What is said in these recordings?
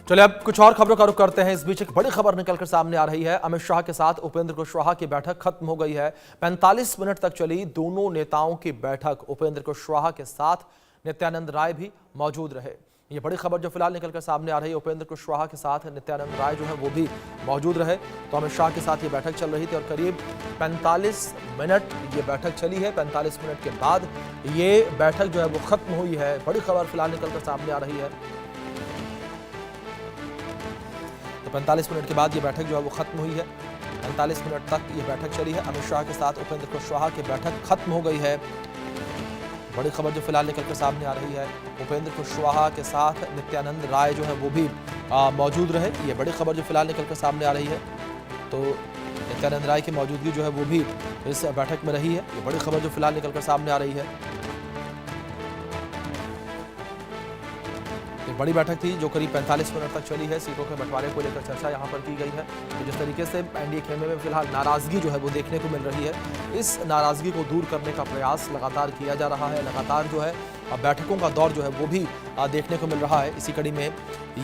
चलिए अब कुछ और खबरों का रुख करते हैं। इस बीच एक बड़ी खबर निकलकर सामने आ रही है। अमित शाह के साथ उपेंद्र कुशवाहा की बैठक खत्म हो गई है। 45 मिनट तक चली दोनों नेताओं की बैठक। उपेंद्र कुशवाहा के साथ नित्यानंद राय भी मौजूद रहे। ये बड़ी खबर जो फिलहाल निकलकर सामने आ रही है। उपेंद्र कुशवाहा के साथ नित्यानंद राय जो है वो भी मौजूद रहे। तो अमित शाह के साथ ये बैठक चल रही थी और करीब 45 मिनट ये बैठक चली है। 45 मिनट के बाद ये बैठक जो है वो खत्म हुई है। बड़ी खबर फिलहाल निकलकर सामने आ रही है। तो 45 मिनट के बाद ये बैठक जो है वो खत्म हुई है। 45 मिनट तक ये बैठक चली है। अमित शाह के साथ उपेंद्र कुशवाहा की बैठक खत्म हो गई है। बड़ी खबर जो फिलहाल निकलकर सामने आ रही है। उपेंद्र कुशवाहा के साथ नित्यानंद राय जो है वो भी मौजूद रहे। ये बड़ी खबर जो फिलहाल निकलकर सामने आ रही है। तो नित्यानंद राय की मौजूदगी जो है वो भी इस बैठक में रही है। ये बड़ी खबर जो फिलहाल निकलकर सामने आ रही है। बड़ी बैठक थी जो करीब 45 मिनट तक चली है। सीटों के बंटवारे को लेकर चर्चा यहां पर की गई है। तो जिस तरीके से एनडीए खेमे में फिलहाल नाराजगी जो है वो देखने को मिल रही है, इस नाराजगी को दूर करने का प्रयास लगातार किया जा रहा है। लगातार जो है बैठकों का दौर जो है वो भी देखने को मिल रहा है। इसी कड़ी में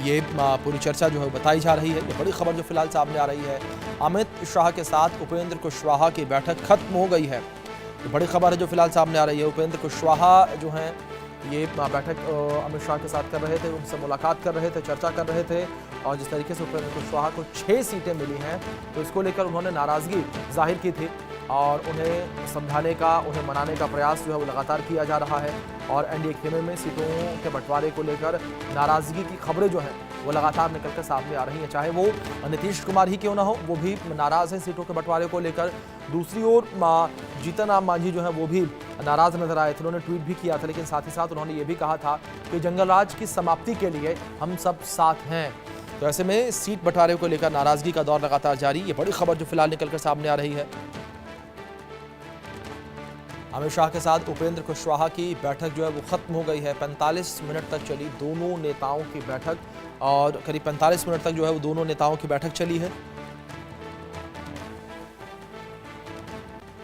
ये पूरी चर्चा जो है बताई जा रही है। ये बड़ी खबर जो फिलहाल सामने आ रही है। अमित शाह के साथ उपेंद्र कुशवाहा की बैठक खत्म हो गई है। तो बड़ी खबर है जो फिलहाल सामने आ रही है। उपेंद्र कुशवाहा जो हैं ये बैठक अमित शाह के साथ कर रहे थे, उनसे मुलाकात कर रहे थे, चर्चा कर रहे थे। और जिस तरीके से उपेंद्र कुशवाहा को 6 सीटें मिली हैं तो इसको लेकर उन्होंने नाराज़गी जाहिर की थी और उन्हें समझाने का, उन्हें मनाने का प्रयास जो है वो लगातार किया जा रहा है। और एनडीए खेमे में सीटों के बंटवारे को लेकर नाराज़गी की खबरें जो हैं वो लगातार निकलकर सामने आ रही हैं। चाहे वो नीतीश कुमार ही क्यों ना हो, वो भी नाराज़ हैं सीटों के बंटवारे को लेकर। दूसरी ओर जीतन राम मांझी जो है वो भी नाराज़ नजर आए थे। उन्होंने ट्वीट भी किया था, लेकिन साथ ही साथ उन्होंने ये भी कहा था कि जंगलराज की समाप्ति के लिए हम सब साथ हैं। तो ऐसे में सीट बंटवारे को लेकर नाराज़गी का दौर लगातार जारी। ये बड़ी खबर जो फिलहाल निकलकर सामने आ रही है। अमित शाह के साथ उपेंद्र कुशवाहा की बैठक जो है वो खत्म हो गई है। 45 मिनट तक चली दोनों नेताओं की बैठक और करीब 45 मिनट तक जो है वो दोनों नेताओं की बैठक चली है।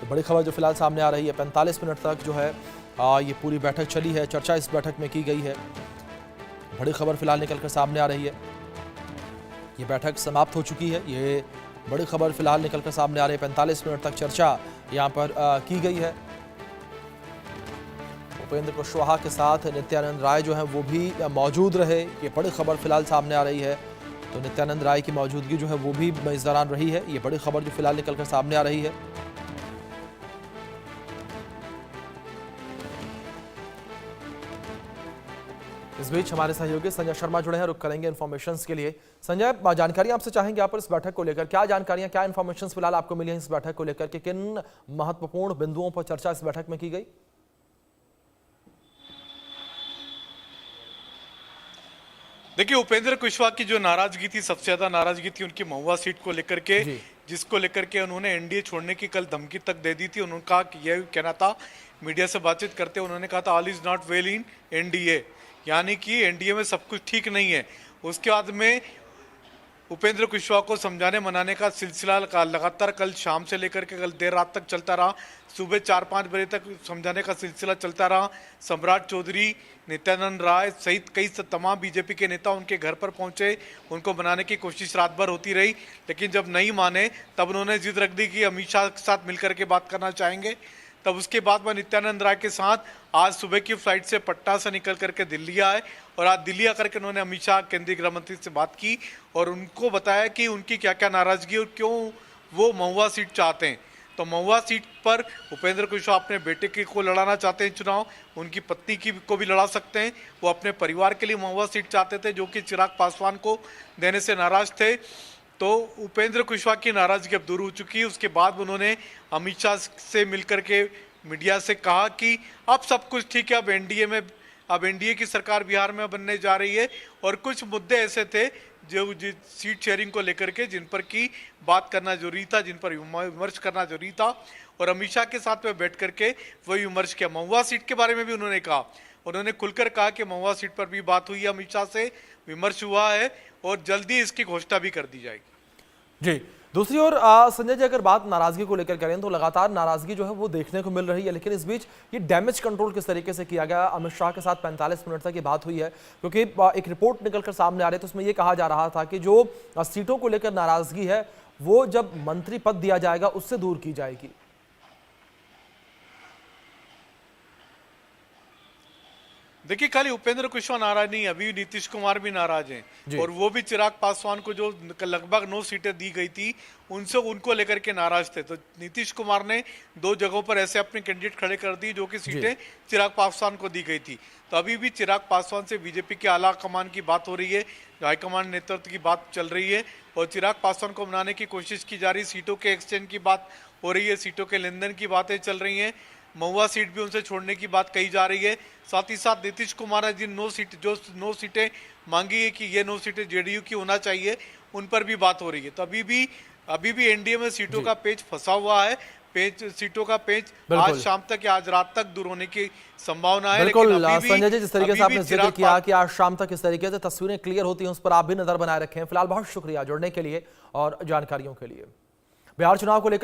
तो बड़ी खबर जो फिलहाल सामने आ रही है। 45 मिनट तक जो है ये पूरी बैठक चली है। चर्चा इस बैठक में की गई है। बड़ी खबर फिलहाल निकलकर सामने आ रही है। ये बैठक समाप्त हो चुकी है। ये बड़ी खबर फिलहाल निकलकर सामने आ रही है। 45 मिनट तक चर्चा यहाँ पर की गई है। उपेंद्र कुशवाहा के साथ नित्यानंद राय जो है वो भी मौजूद रहे। ये बड़ी खबर फिलहाल सामने आ रही है। तो नित्यानंद राय की मौजूदगी जो है वो भी इस दौरान रही है। ये बड़ी खबर जो फिलहाल निकलकर सामने आ रही है। इस बीच हमारे सहयोगी संजय शर्मा जुड़े हैं, रुक करेंगे इन्फॉर्मेशंस के लिए। संजय, जानकारी आपसे चाहेंगे यहाँ पर इस बैठक को लेकर क्या जानकारियां, क्या इन्फॉर्मेशंस फिलहाल आपको मिली हैं इस बैठक को लेकर कि किन महत्वपूर्ण बिंदुओं पर चर्चा इस बैठक में की गई? देखिए, उपेंद्र कुशवाहा की जो नाराजगी थी, सबसे ज्यादा नाराजगी थी उनकी महुआ सीट को लेकर के, जिसको लेकर के उन्होंने एनडीए छोड़ने की कल धमकी तक दे दी थी। उनका यह कहना था, मीडिया से बातचीत करते उन्होंने कहा था all is not well in NDA, यानी कि एनडीए में सब कुछ ठीक नहीं है। उसके बाद में उपेंद्र कुशवाहा को समझाने मनाने का सिलसिला लगातार कल शाम से लेकर के कल देर रात तक चलता रहा। सुबह 4-5 बजे तक समझाने का सिलसिला चलता रहा। सम्राट चौधरी, नित्यानंद राय सहित कई तमाम बीजेपी के नेता उनके घर पर पहुंचे, उनको मनाने की कोशिश रात भर होती रही। लेकिन जब नहीं माने तब उन्होंने जिद रख दी कि अमित शाह के साथ मिलकर के बात करना चाहेंगे। तब उसके बाद वह नित्यानंद राय के साथ आज सुबह की फ्लाइट से पटना से निकल करके दिल्ली आए और आज दिल्ली आकर के उन्होंने अमित शाह केंद्रीय गृह मंत्री से बात की और उनको बताया कि उनकी क्या क्या नाराजगी और क्यों वो महुआ सीट चाहते हैं। तो महुआ सीट पर उपेंद्र कुशवाहा अपने बेटे को लड़ाना चाहते हैं चुनाव, उनकी पत्नी की को भी लड़ा सकते हैं। वो अपने परिवार के लिए महुआ सीट चाहते थे जो कि चिराग पासवान को देने से नाराज थे। तो उपेंद्र कुशवाहा की नाराजगी अब दूर हो चुकी है। उसके बाद उन्होंने अमित शाह से मिलकर के मीडिया से कहा कि अब सब कुछ ठीक है, अब एनडीए की सरकार बिहार में बनने जा रही है और कुछ मुद्दे ऐसे थे जो सीट शेयरिंग को लेकर के जिन पर की बात करना जरूरी था, जिन पर विमर्श करना जरूरी था और अमित शाह के साथ में बैठ करके वही विमर्श किया। महुआ सीट के बारे में भी उन्होंने कहा, उन्होंने खुलकर कहा कि महुआ सीट पर भी बात हुई है, अमित शाह से विमर्श हुआ है और जल्दी इसकी घोषणा भी कर दी जाएगी। जी। दूसरी ओर संजय जी, अगर बात नाराजगी को लेकर करें तो लगातार नाराजगी जो है वो देखने को मिल रही है, लेकिन इस बीच ये डैमेज कंट्रोल किस तरीके से किया गया? अमित शाह के साथ 45 मिनट तक ये बात हुई है, क्योंकि एक रिपोर्ट निकलकर सामने आ रही है तो उसमें ये कहा जा रहा था कि जो सीटों को लेकर नाराजगी है वो जब मंत्री पद दिया जाएगा उससे दूर की जाएगी। देखिए, खाली उपेंद्र कुशवाहा नाराज नहीं, अभी नीतीश कुमार भी नाराज हैं और वो भी चिराग पासवान को जो लगभग 9 सीटें दी गई थी उनको लेकर के नाराज थे। तो नीतीश कुमार ने 2 जगहों पर ऐसे अपने कैंडिडेट खड़े कर दी जो कि सीटें चिराग पासवान को दी गई थी। तो अभी भी चिराग पासवान से बीजेपी के आला कमान की बात हो रही है, हाईकमान नेतृत्व की बात चल रही है और चिराग पासवान को मनाने की कोशिश की जा रही है। सीटों के एक्सचेंज की बात हो रही है, सीटों के लेन देन की बातें चल रही हैं। महुआ सीट भी उनसे छोड़ने की बात कही जा रही है। साथ ही साथ नीतीश कुमार ने जिन 9 सीटें मांगी है कि ये 9 सीटें जेडीयू की होना चाहिए, उन पर भी बात हो रही है। तो अभी भी एनडीए में सीटों का पेच फंसा हुआ है। सीटों का पेच आज शाम तक या आज रात तक दूर होने की संभावना है। बिल्कुल संजय जी, जिस तरीके से आपने जिक्र किया कि आज शाम तक इस तरीके से तस्वीरें क्लियर होती हैं, उस पर आप भी नजर बनाए रखें। फिलहाल बहुत शुक्रिया जुड़ने के लिए और जानकारियों के लिए। बिहार चुनाव को लेकर